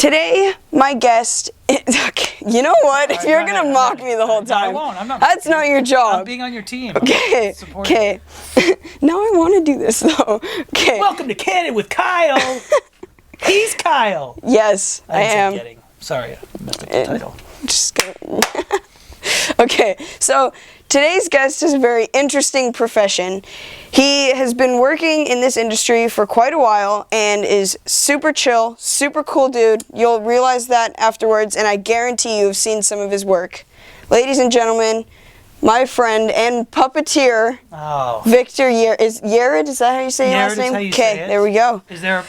Today, my guest you know what? If you're going to mock me the whole time, I won't. I'm not. That's not your job. I'm being on your team. Okay. Okay. Now I want to do this, though. Okay. Welcome to Candid with Kyle. He's Kyle. Yes, I am. Getting. Sorry, I messed up the title. Just kidding. Okay, so today's guest is a very interesting profession. He has been working in this industry for quite a while and is super chill, super cool dude. You'll realize that afterwards, and I guarantee you've seen some of his work. Ladies and gentlemen, my friend and puppeteer, Victor Yerrid. Is that how you say your last name? Okay, there we go.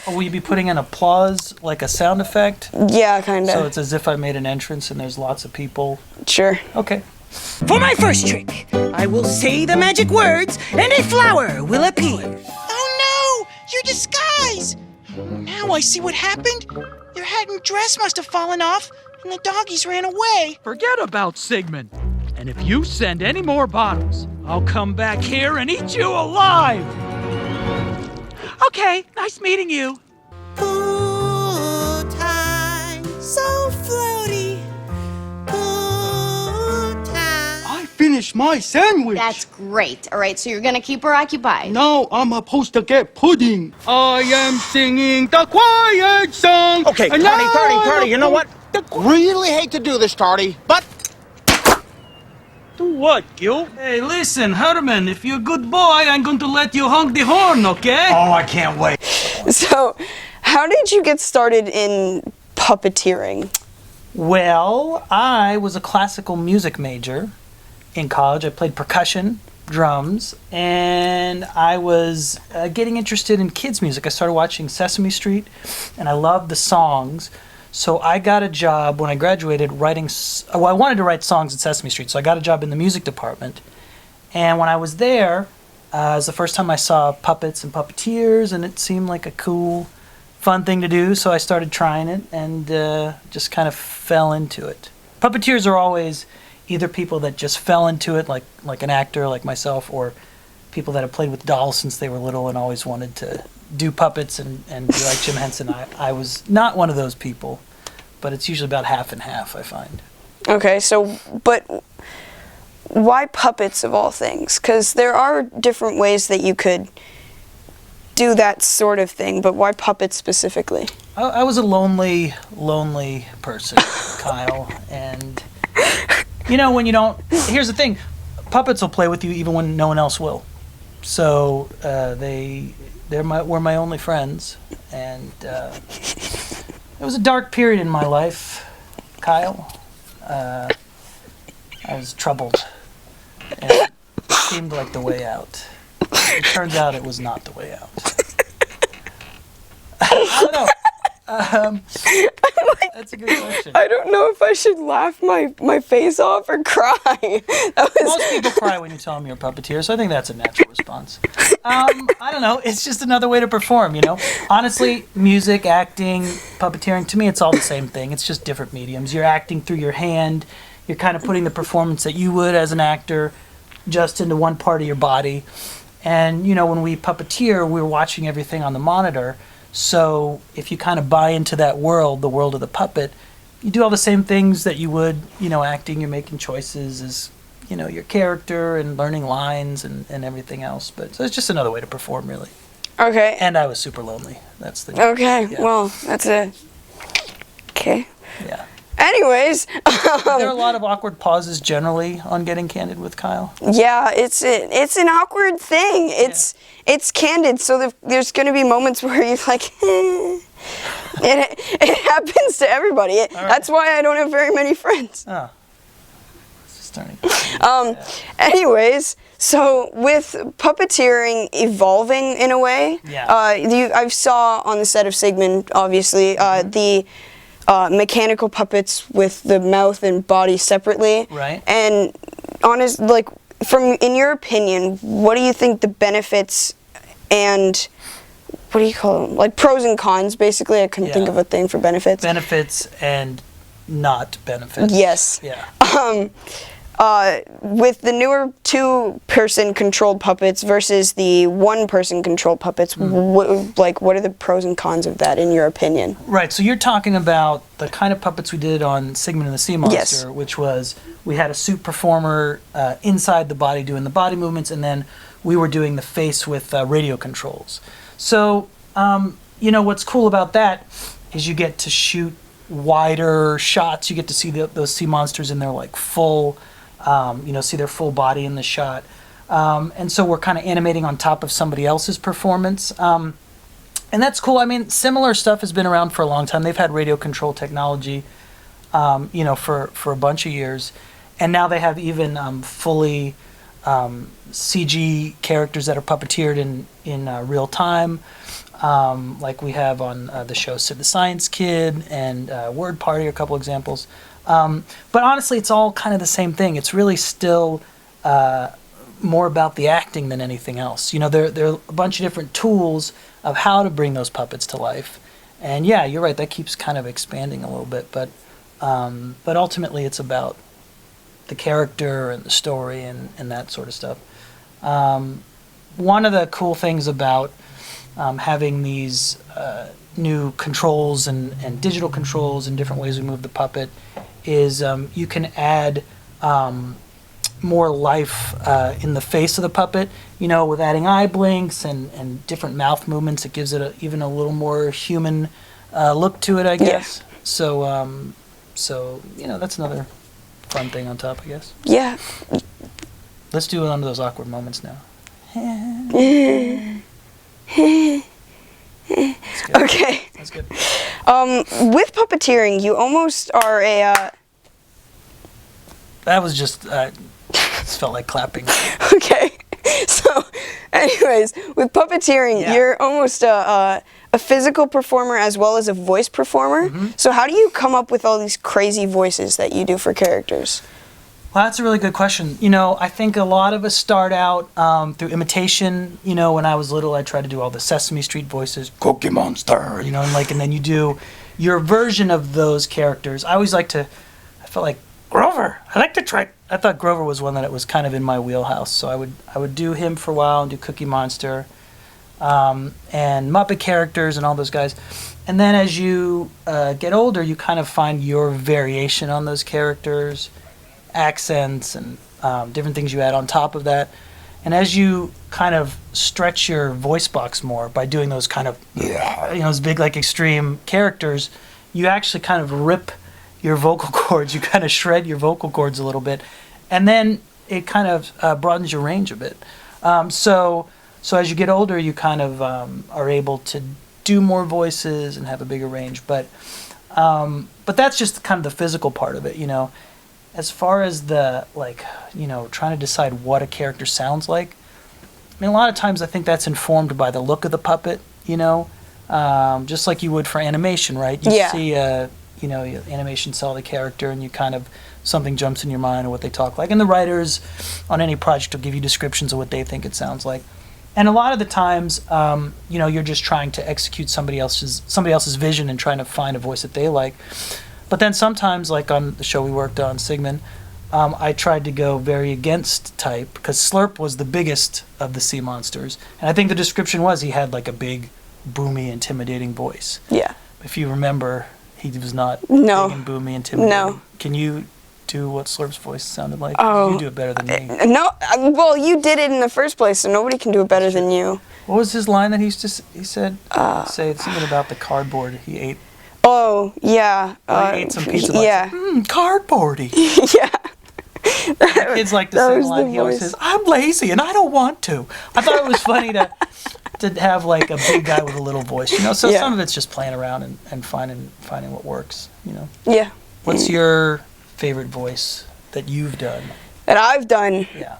Will you be putting an applause, like a sound effect? Yeah, kind of. So it's as if I made an entrance and there's lots of people. Sure. Okay. For my first trick, I will say the magic words and a flower will appear. Oh no! Your disguise! Now I see what happened. Your hat and dress must have fallen off, and the doggies ran away. Forget about Sigmund. And if you send any more bottles, I'll come back here and eat you alive! Okay, nice meeting you. Pool time, so floaty. Pool time. I finished my sandwich. That's great. All right, so you're going to keep her occupied. Now I'm supposed to get pudding. I am singing the quiet song. Okay, Tardy, you know what? Really hate to do this, Tardy, but... Do what, Gil? Hey, listen, Herman, if you're a good boy, I'm going to let you honk the horn, okay? Oh, I can't wait. So, how did you get started in puppeteering? Well, I was a classical music major in college. I played percussion, drums, and I was getting interested in kids' music. I started watching Sesame Street, and I loved the songs. So I got a job when I graduated writing, well, I wanted to write songs at Sesame Street, so I got a job in the music department. And when I was there, it was the first time I saw puppets and puppeteers, and it seemed like a cool, fun thing to do, so I started trying it and just kind of fell into it. Puppeteers are always either people that just fell into it, like an actor like myself, or people that have played with dolls since they were little and always wanted to do puppets and be like Jim Henson. I was not one of those people, but it's usually about half and half, I find. Okay, so, but why puppets of all things? Because there are different ways that you could do that sort of thing, but why puppets specifically? I was a lonely person, Kyle, and you know, when you don't, here's the thing, puppets will play with you even when no one else will. So were my only friends, and it was a dark period in my life, Kyle. I was troubled, and it seemed like the way out. It turns out it was not the way out. I don't know. That's a good question. I don't know if I should laugh my face off or cry. Most people cry when you tell them you're a puppeteer, so I think that's a natural response. I don't know. It's just another way to perform, you know? Honestly, music, acting, puppeteering, to me it's all the same thing. It's just different mediums. You're acting through your hand. You're kind of putting the performance that you would as an actor just into one part of your body. And, you know, when we puppeteer, we're watching everything on the monitor. So if you kind of buy into that world, the world of the puppet, you do all the same things that you would, you know, acting. You're making choices as, you know, your character and learning lines and everything else. But so it's just another way to perform, really. Okay. And I was super lonely. That's the... Okay, yeah. well, that's a... Okay. Yeah. Anyways. There are a lot of awkward pauses generally on Getting Candid with Kyle. Yeah, it's an awkward thing. It's candid, so there's going to be moments where you're like, it happens to everybody. Right. That's why I don't have very many friends. Oh. It's just starting. Anyways, so with puppeteering evolving in a way, I saw on the set of Sigmund, obviously, the mechanical puppets with the mouth and body separately. Right. And in your opinion, what do you think the benefits and what do you call them? Like pros and cons, basically. I couldn't think of a thing for benefits. Benefits and not benefits. Yes. Yeah. with the newer 2-person controlled puppets versus the 1-person controlled puppets, what are the pros and cons of that in your opinion? Right, so you're talking about the kind of puppets we did on Sigmund and the Sea Monster, Yes. which was we had a suit performer inside the body doing the body movements, and then we were doing the face with radio controls. So, what's cool about that is you get to shoot wider shots. You get to see those sea monsters in their like full, see their full body in the shot. And so we're kind of animating on top of somebody else's performance. And that's cool. I mean, similar stuff has been around for a long time. They've had radio control technology, for a bunch of years. And now they have even fully CG characters that are puppeteered in real time. Like we have on the show Sid the Science Kid and Word Party, a couple examples. But honestly, it's all kind of the same thing. It's really still more about the acting than anything else. There are a bunch of different tools of how to bring those puppets to life. And yeah, you're right, that keeps kind of expanding a little bit. But ultimately, it's about the character and the story and that sort of stuff. One of the cool things about having these new controls and digital controls and different ways we move the puppet is you can add more life in the face of the puppet, with adding eye blinks and different mouth movements. It gives it even a little more human look to it, I guess. Yeah. So that's another fun thing on top, I guess. Yeah. Let's do one of those awkward moments now. Okay. That's good. With puppeteering, you almost are a. That was just felt like clapping. Okay. So, anyways, with puppeteering, Yeah. you're almost a physical performer as well as a voice performer. Mm-hmm. So, how do you come up with all these crazy voices that you do for characters? Well, that's a really good question. I think a lot of us start out through imitation. When I was little, I tried to do all the Sesame Street voices, Cookie Monster, and then you do your version of those characters. I felt like Grover. I thought Grover was one that it was kind of in my wheelhouse. So I would do him for a while and do Cookie Monster, and Muppet characters and all those guys. And then as you get older, you kind of find your variation on those characters, accents and different things you add on top of that. And as you kind of stretch your voice box more by doing those kind of, those big like extreme characters, you actually kind of rip your vocal cords, you kind of shred your vocal cords a little bit, and then it kind of broadens your range a bit. So as you get older, you kind of are able to do more voices and have a bigger range. But that's just kind of the physical part of it, As far as the, trying to decide what a character sounds like, a lot of times I think that's informed by the look of the puppet, just like you would for animation, right? You see, animation sell the character and you kind of, something jumps in your mind of what they talk like. And the writers on any project will give you descriptions of what they think it sounds like. And a lot of the times, you're just trying to execute somebody else's vision and trying to find a voice that they like. But then sometimes, like on the show we worked on, Sigmund, I tried to go very against type because Slurp was the biggest of the sea monsters. And I think the description was he had like a big, boomy, intimidating voice. Yeah. If you remember, he was not big and boomy, intimidating. No. Can you do what Slurp's voice sounded like? Oh. You do it better than me. No, well, you did it in the first place, so nobody can do it better than you. What was his line that he said? Say something about the cardboard he ate. Oh, yeah. He ate some pizza. Yeah. Cardboardy. Yeah. Kids like to sing a line. He always says, "I'm lazy and I don't want to." I thought it was funny to have like a big guy with a little voice, So some of it's just playing around and finding what works, Yeah. What's your favorite voice that you've done? That I've done. Yeah.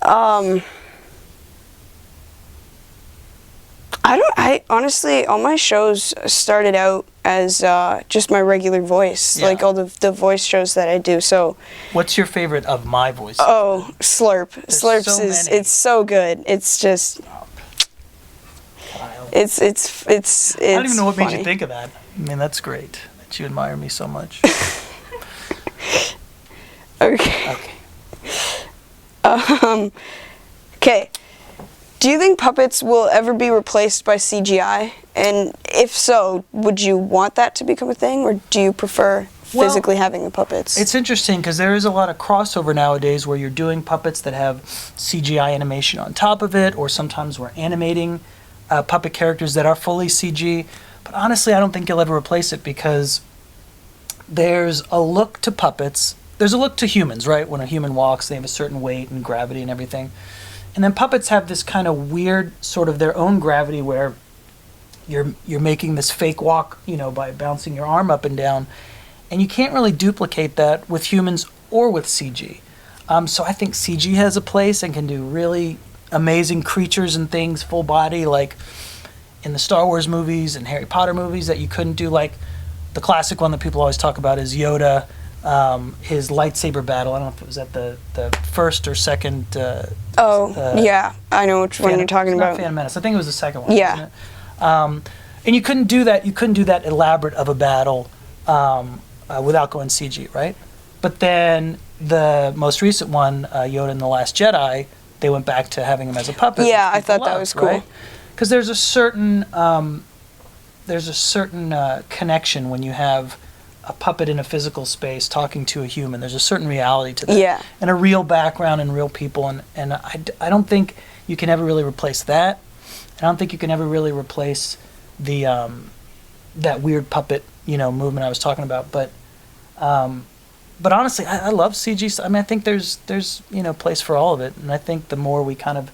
I honestly, all my shows started out as just my regular voice, Yeah. like all the voice shows that I do. So, What's your favorite of my voices? oh, Slurp. Slurp's so is many. it's so good. It's just it's I don't even know what made funny. you think of that. That's great that you admire me so much. Okay. Okay. Okay. Do you think puppets will ever be replaced by CGI? And if so, would you want that to become a thing, or do you prefer physically having the puppets? It's interesting because there is a lot of crossover nowadays where you're doing puppets that have CGI animation on top of it, or sometimes we're animating puppet characters that are fully CG. But honestly, I don't think you'll ever replace it because there's a look to puppets. There's a look to humans, right? When a human walks, they have a certain weight and gravity and everything. And then puppets have this kind of weird sort of their own gravity where you're making this fake walk, by bouncing your arm up and down. And you can't really duplicate that with humans or with CG. So I think CG has a place and can do really amazing creatures and things, full body, like in the Star Wars movies and Harry Potter movies that you couldn't do. Like the classic one that people always talk about is Yoda, his lightsaber battle. I don't know if it was at the first or second. Yeah, I know which one you're talking about. Not Phantom Menace. I think it was the second one. Yeah. Wasn't it? And you couldn't do that. You couldn't do that elaborate of a battle without going CG, right? But then the most recent one, Yoda and the Last Jedi, they went back to having him as a puppet. Yeah, I thought that was cool. Because there's a certain connection when you have a puppet in a physical space talking to a human. There's a certain reality to that. Yeah. And a real background and real people. And I don't think you can ever really replace that. I don't think you can ever really replace the that weird puppet, movement I was talking about. But honestly, I love CG. I mean, I think there's place for all of it. And I think the more we kind of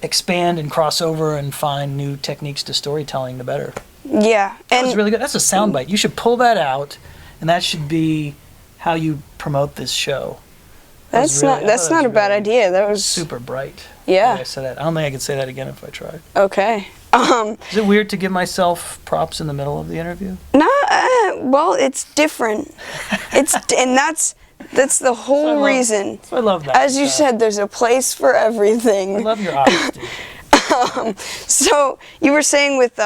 expand and cross over and find new techniques to storytelling, the better. Yeah. That was really good. That's a soundbite. You should pull that out, and that should be how you promote this show. That's not a bad idea. That was super bright. Yeah. I said that. I don't think I could say that again if I tried. Okay. Is it weird to give myself props in the middle of the interview? No, well, it's different. And that's the whole reason. I love that. As you said, there's a place for everything. I love your honesty. So you were saying with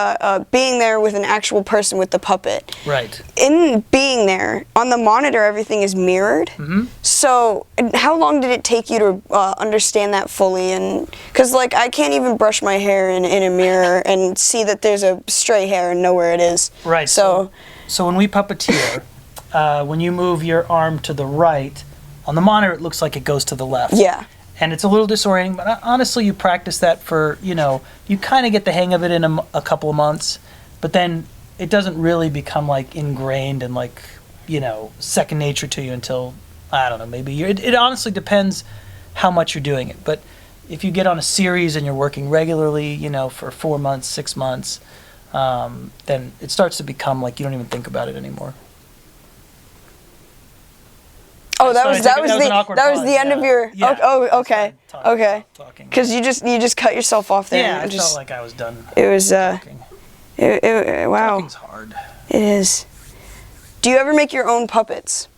being there with an actual person with the puppet. Right. In being there, on the monitor, everything is mirrored. Mm-hmm. So how long did it take you to understand that fully? And because I can't even brush my hair in a mirror and see that there's a stray hair and know where it is. Right. So when we puppeteer, when you move your arm to the right, on the monitor it looks like it goes to the left. Yeah. And it's a little disorienting, but honestly, you practice that for, you kind of get the hang of it in a couple of months, but then it doesn't really become ingrained and second nature to you until, I don't know, maybe a year. It honestly depends how much you're doing it. But if you get on a series and you're working regularly, for 4 months, 6 months, then it starts to become you don't even think about it anymore. Oh, that was the end of your. Yeah. Oh, okay. Okay. Talking. Because you just cut yourself off there. Yeah, I felt like I was done. It was. Talking. Wow. Talking's hard. It is. Do you ever make your own puppets?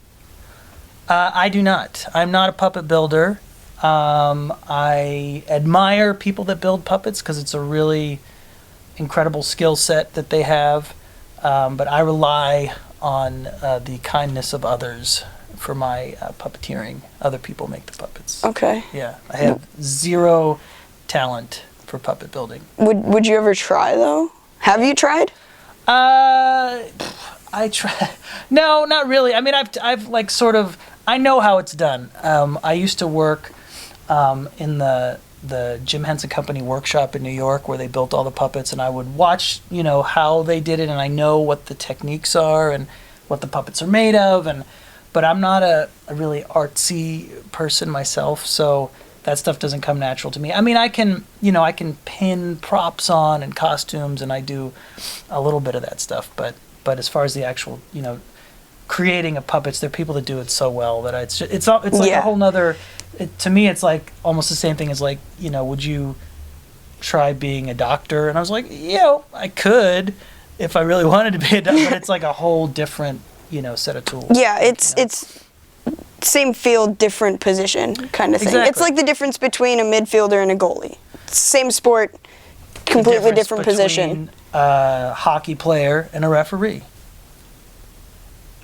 I do not. I'm not a puppet builder. I admire people that build puppets because it's a really incredible skill set that they have. But I rely on the kindness of others for my puppeteering. Other people make the puppets. Okay. Yeah, I have zero talent for puppet building. Would you ever try though? Have you tried? I try. No, not really. I mean, I've I know how it's done. I used to work in the Jim Henson Company workshop in New York where they built all the puppets, and I would watch, how they did it, and I know what the techniques are and what the puppets are made of, but I'm not a really artsy person myself, so that stuff doesn't come natural to me. I mean, I can pin props on and costumes, and I do a little bit of that stuff, but as far as the actual, creating of puppets, there are people that do it so well that it's like a whole nother. To me, it's almost the same thing as would you try being a doctor? And I was like, I could if I really wanted to be a doctor, but it's a whole different set of tools. Yeah, it's same field, different position kind of thing. Exactly. It's like the difference between a midfielder and a goalie. Same sport, completely different position. A hockey player and a referee.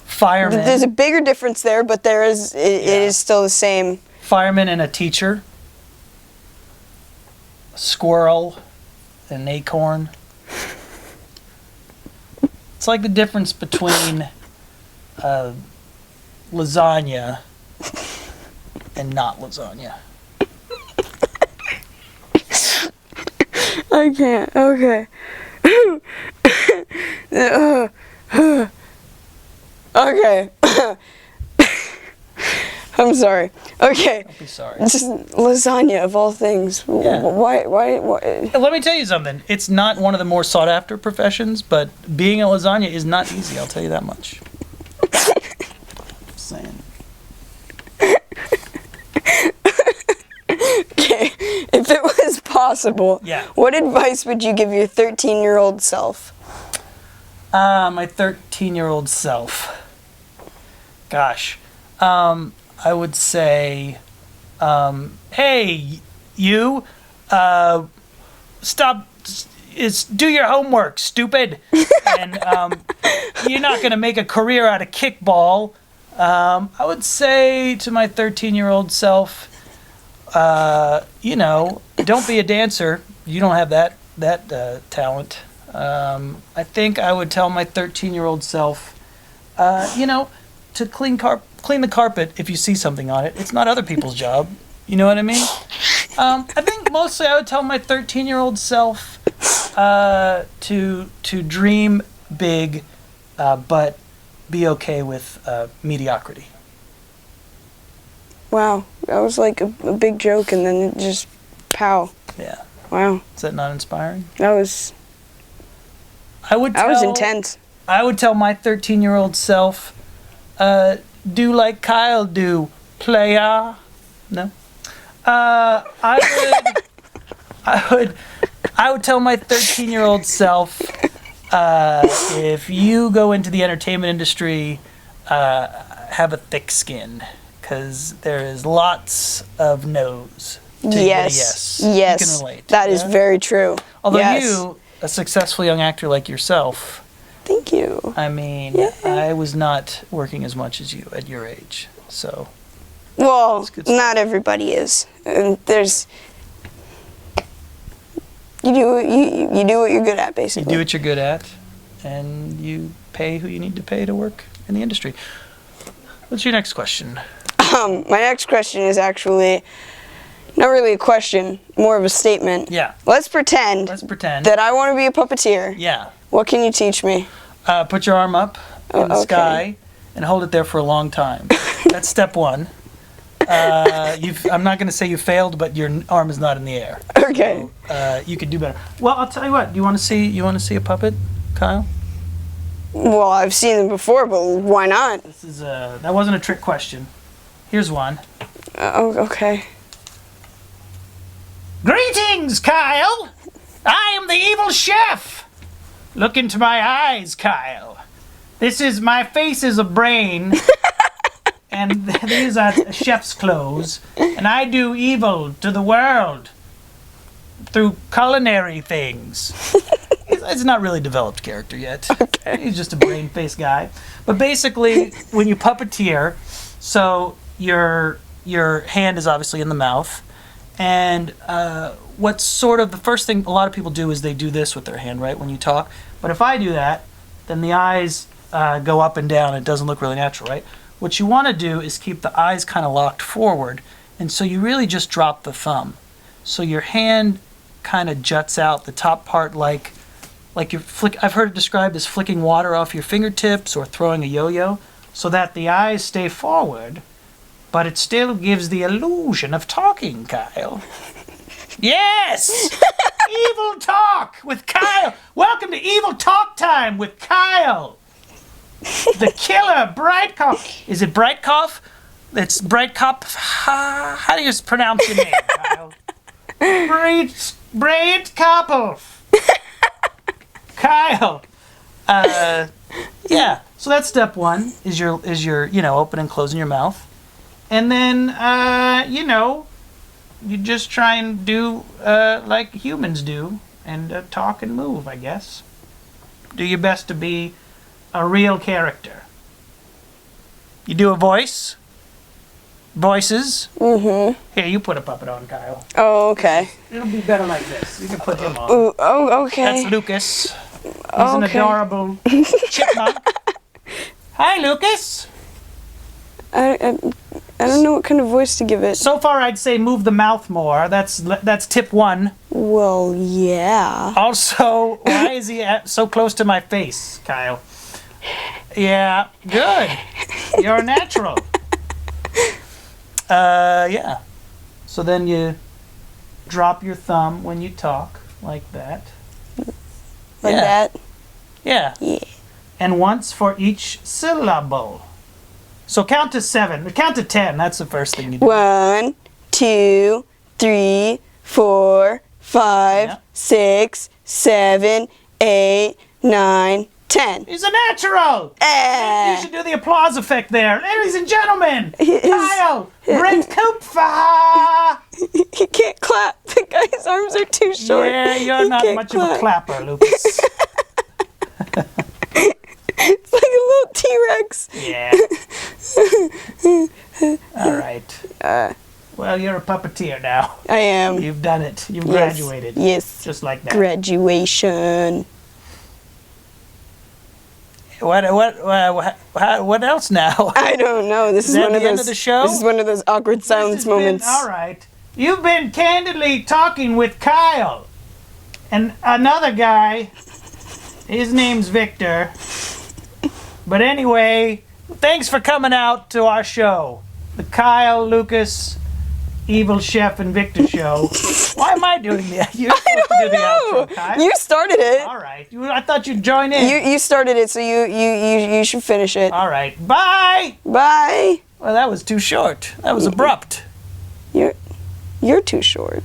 Fireman. There's a bigger difference there, but it is still the same. fireman and a teacher, a squirrel, and an acorn. It's like the difference between lasagna and not lasagna. I can't. Okay. Okay. I'm sorry. Okay. Don't be sorry. This is lasagna of all things. Yeah. Why? Let me tell you something. It's not one of the more sought after professions, but being a lasagna is not easy, I'll tell you that much. Just saying. Okay. If it was possible, Yeah. what advice would you give your 13-year-old self? My 13-year-old self. Gosh. I would say, hey, you, stop, do your homework, stupid. And you're not going to make a career out of kickball. I would say to my 13-year-old self, don't be a dancer. You don't have that talent. I think I would tell my 13-year-old self, to clean the carpet if you see something on it. It's not other people's job. You know what I mean? I think mostly I would tell my 13-year-old self to dream big, but be okay with mediocrity. Wow, that was like a big joke, and then it just pow. Yeah. Wow, Is that not inspiring? that was That was intense. I would tell my 13-year-old self, do like Kyle do, playa. No. I would tell my 13-year-old self, if you go into the entertainment industry, have a thick skin, because there is lots of no's to get a yes. Yes. You can relate. That is very true. Although yes. you, a successful young actor like yourself, Thank you. I mean, Yeah. I was not working as much as you at your age, so. Well, good stuff. not everybody is. And there's you do what you're good at, You basically. do what you're good at, and you pay who you need to pay to work in the industry. What's your next question? My next question is actually not really a question, more of a statement. Yeah. Let's pretend that I want to be a puppeteer. Yeah. What can you teach me? Put your arm up in the okay. sky and hold it there for a long time. That's step one. I'm not going to say you failed, but your arm is not in the air. Okay. So, you could do better. Well, I'll tell you what. You want to see a puppet, Kyle? Well, I've seen them before, but why not? This is that wasn't a trick question. Here's one. Okay. Greetings, Kyle. I am the evil chef. Look into my eyes, Kyle. My face is a brain, and these are chef's clothes, and I do evil to the world through culinary things. It's not really developed character yet. Okay. He's just a brain-faced guy. But basically, when you puppeteer, so your hand is obviously in the mouth, and what's sort of the first thing a lot of people do is they do this with their hand, right, when you talk. But if I do that, then the eyes go up and down. It doesn't look really natural, right? What you want to do is keep the eyes kind of locked forward, and so you really just drop the thumb. So your hand kind of juts out the top part like you flick. I've heard it described as flicking water off your fingertips or throwing a yo-yo, so that the eyes stay forward, but it still gives the illusion of talking, Kyle. Yes! Evil Talk with Kyle. Welcome to Evil Talk Time with Kyle. The killer, Breitkopf. Is it Breitkopf? It's Breitkopf. How do you pronounce your name, Kyle? Breitkopf. Kyle. Yeah. So that's step one. Is your open and closing your mouth, and then you just try and do like humans do and talk and move, I guess. Do your best to be a real character. You do a voice? voices. Mm-hmm. Here, you put a puppet on, Kyle. Oh, okay. It'll be better like this. You can put him on. Ooh, oh, okay. That's Lucas. He's an Okay. adorable chipmunk. Hi, Lucas. I don't know what kind of voice to give it. So far, I'd say move the mouth more. That's tip 1. Well, yeah. Also, why is he so close to my face, Kyle? Yeah, good. You're a natural. Yeah. So then you drop your thumb when you talk, like that. Like Yeah. that. Yeah. Yeah. And once for each syllable. So count to 7. Count to 10. That's the first thing you do. 1, 2, 3, 4, 5, Yeah. 6, 7, 8, 9, 10. He's a natural! You should do the applause effect there. Ladies and gentlemen, Kyle Breitkopf! He can't clap. The guy's arms are too short. Yeah, you're He not can't much of a clap. clapper, Lucas. It's like a little T-Rex. Yeah. All right. Well, you're a puppeteer now. I am. You've done it. You've Yes. graduated. Yes. Just like that. Graduation. What else now? I don't know. This is that one of the end those. of the show? This is one of those awkward silence moments. All right. You've been candidly talking with Kyle and another guy. His name's Victor. But anyway, thanks for coming out to our show. The Kyle, Lucas, Evil Chef, and Victor show. Why am I doing that? You're supposed to do the outro, Kyle. You started it. All right. I thought you'd join in. You started it, so you should finish it. All right. Bye. Bye. Well, that was too short. That was abrupt. You're too short.